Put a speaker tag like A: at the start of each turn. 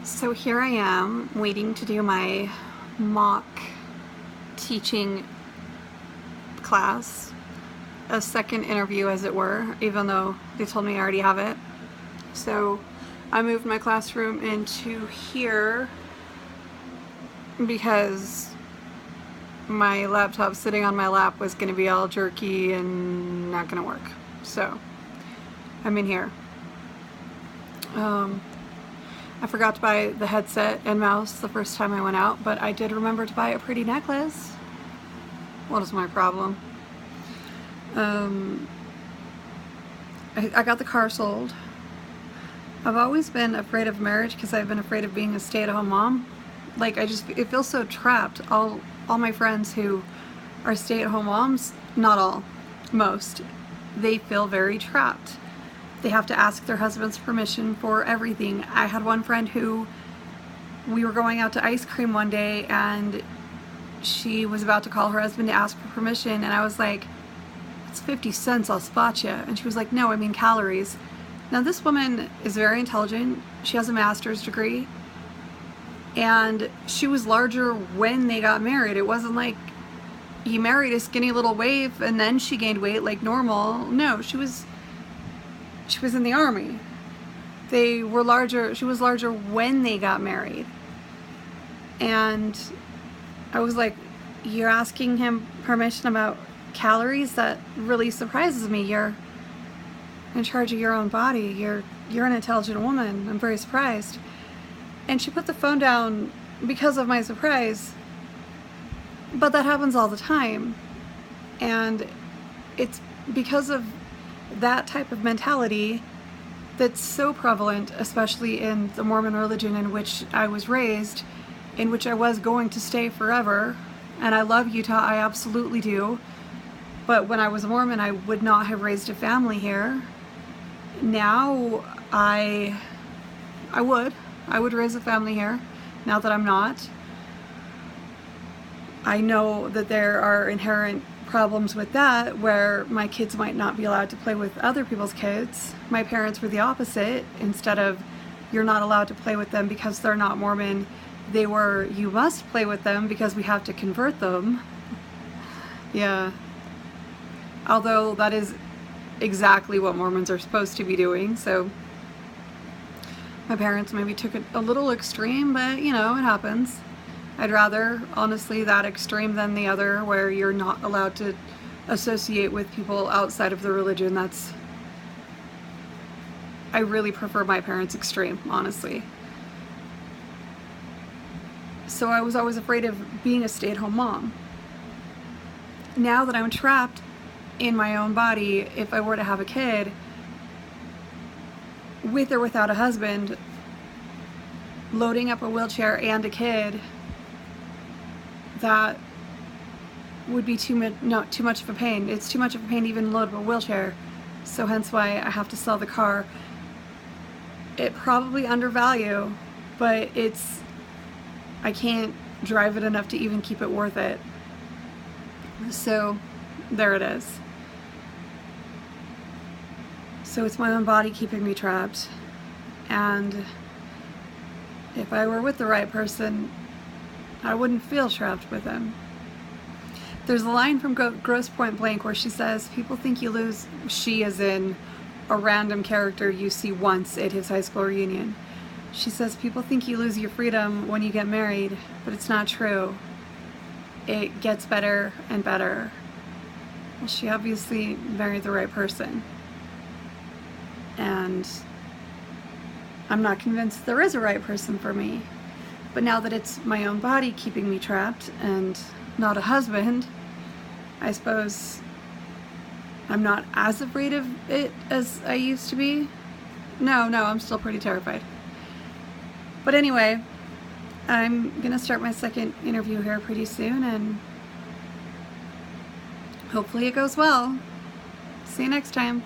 A: So here I am waiting to do my mock teaching class, a second interview as it were, even though they told me I already have it. So I moved my classroom into here because my laptop sitting on my lap was going to be all jerky and not going to work. So I'm in here. I forgot to buy the headset and mouse the first time I went out, but I did remember to buy a pretty necklace. What is my problem? I got the car sold. I've always been afraid of marriage because I've been afraid of being a stay-at-home mom. Like, it feels so trapped. All my friends who are stay-at-home moms, not all, most, they feel very trapped. They have to ask their husband's permission for everything. I had one friend who, we were going out to ice cream one day and she was about to call her husband to ask for permission, and I was like, it's 50 cents, I'll spot you. And she was like, no, I mean calories. Now this woman is very intelligent. She has a master's degree and she was larger when they got married. It wasn't like he married a skinny little waif and then she gained weight like normal. No, she was in the army. They were larger. She was larger when they got married. And I was like, you're asking him permission about calories? That really surprises me. You're in charge of your own body. You're an intelligent woman. I'm very surprised. And she put the phone down because of my surprise. But that happens all the time. And it's because of that type of mentality that's so prevalent, especially in the Mormon religion in which I was raised, in which I was going to stay forever. And I love Utah, I absolutely do. But when I was a Mormon, I would not have raised a family here. Now I would raise a family here, now that I'm not. I know that there are inherent problems with that, where my kids might not be allowed to play with other people's kids. My parents were the opposite. Instead of you're not allowed to play with them because they're not Mormon, they were you must play with them because we have to convert them. Yeah. Although that is exactly what Mormons are supposed to be doing, so my parents maybe took it a little extreme, but you know, it happens. I'd rather, honestly, that extreme than the other where you're not allowed to associate with people outside of the religion. I really prefer my parents' extreme, honestly. So I was always afraid of being a stay-at-home mom. Now that I'm trapped in my own body, if I were to have a kid, with or without a husband, loading up a wheelchair and a kid, that would be too much of a pain. It's too much of a pain to even load up a wheelchair. So hence why I have to sell the car. It probably undervalue, but I can't drive it enough to even keep it worth it. So there it is. So it's my own body keeping me trapped. And if I were with the right person, I wouldn't feel trapped with him. There's a line from Grosse Pointe Blank where she says, people think you lose, she as in a random character you see once at his high school reunion. She says, people think you lose your freedom when you get married, but it's not true. It gets better and better. Well, she obviously married the right person. And I'm not convinced there is a right person for me. But now that it's my own body keeping me trapped and not a husband, I suppose I'm not as afraid of it as I used to be. No, I'm still pretty terrified. But anyway, I'm gonna start my second interview here pretty soon, and hopefully it goes well. See you next time.